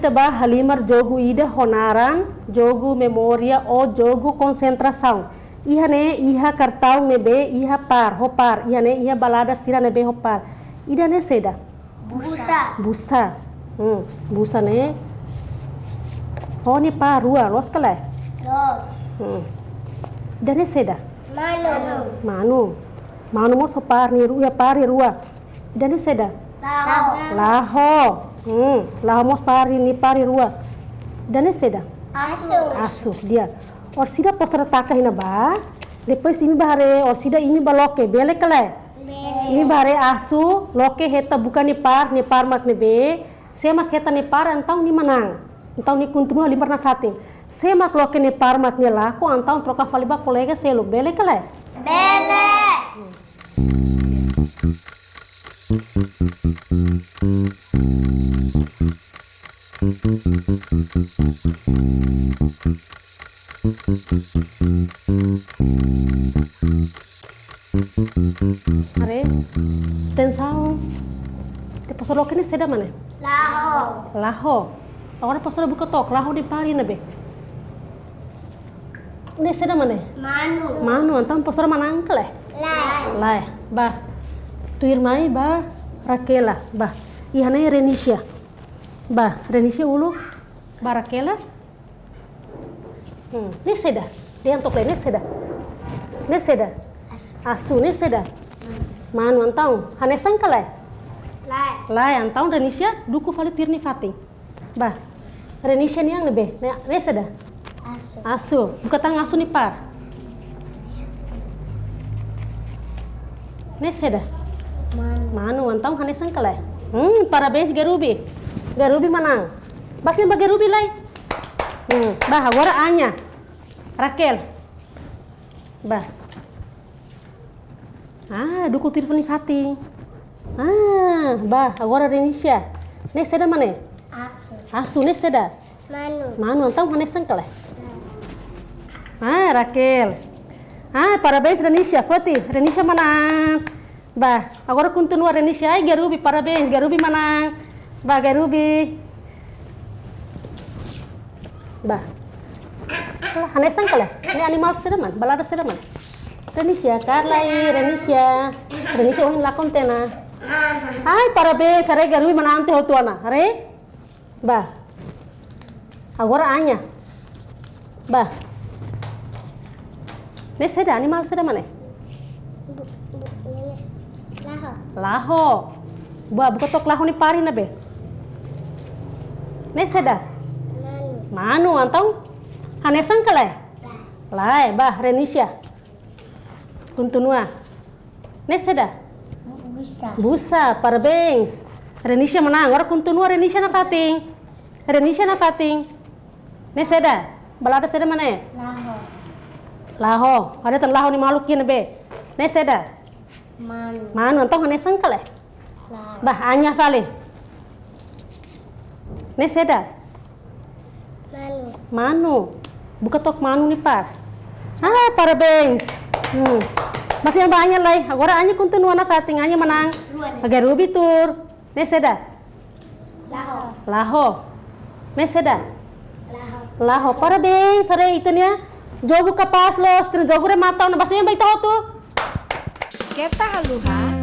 Ita bah halimar jogo ida honaran, jogo memória ou jogo concentração. Iha ne iha cartão nebe iha par, hopar. Iha ne iha balada sira nebe hopar. Ida ne seda. Busa. Busa ne. Ho ne par rua, los kala. Ida ne seda. Manu mo sopar ni rua par ni rua. Ida ne seda. Laho. Laho mos pari ni pari rua. Dan seda? Asu dia. Or sida postra taka hina ba. Depois imi bahare or sida imi baloke bele kala. Imi bahare asu loke heta bukan ni par mak nebe. Semak heta ni par antau ni manang. Antau ni continua limar na fating. Semak loke ni par mak ni lako antau troca faliba colega selo bele kala. Are, tensão. Depois lo que seda mana? Laho. Agora pastor buka tok, laho di pari nabe. Ne seda mana? Manu, então pastor manang kale. Lai. Bah. Tu irmai bah Raquela, bah. Ihane Renisha. Bah, Renisha ulu. Bah Raquela. Ne seda. Dia antok ne seda. Ne seda. Asu ne seda. Manu antau, hane sangkale. Lai antau Renisha duku fali tirni fating. Bah. Renisha ni yang nebe. Ne seda. Asu. Buka tang asu ni par. Ne seda. Manu antau hane sangkale. Parabéns Garubi. Garubi manang. Basin ba Garubi lai. Bah agora Anya. Raquel. Bah. Duku tirfani fating. Bah agora Renisha. Ne seda mana? Asu ne seda. Manu antau hane sangkale. Raquel. Parabéns Renisha, Foti. Renisha manang. Bah, agora continua Renisha. Ai Garubi, parabéns. Garubi manang. Bah, Garubi. Bah. Lah, hane sangkale. Ini animal sedaman, balada sedaman. Renisha, Carla Renisha. Renisha ohin lakon tena. Ai, parabéns. Are Garubi manang te hotuana. Are? Bah. Agora Anya. Bah. Ne seda animal sedaman Laho. Bah, buka tok laho ni pari nabe. Ne seda. Manu antau hane sangkale. Lai, bah Renisha. Continua. Ne seda. Busa, parabéns. Renisha menang. Agora continua Renisha na fating. Ne seda. Balada seda mana? Laho. Ada tan laho ni maluk ni be. Ne seda. Manu antau hane sangkale. Bah Anya fale. Ne seda. Manu. Buka tok Manu ni par. Parabéns. Masih banyak lai. Agora Anya continua na fating. Anya menang. Garubi tur. Ne seda. Laho. Ne seda. Laho. Parabéns. Sare itu nia. Jogo capaz los. Jogo rematau na basanya baita tu. Kita haluha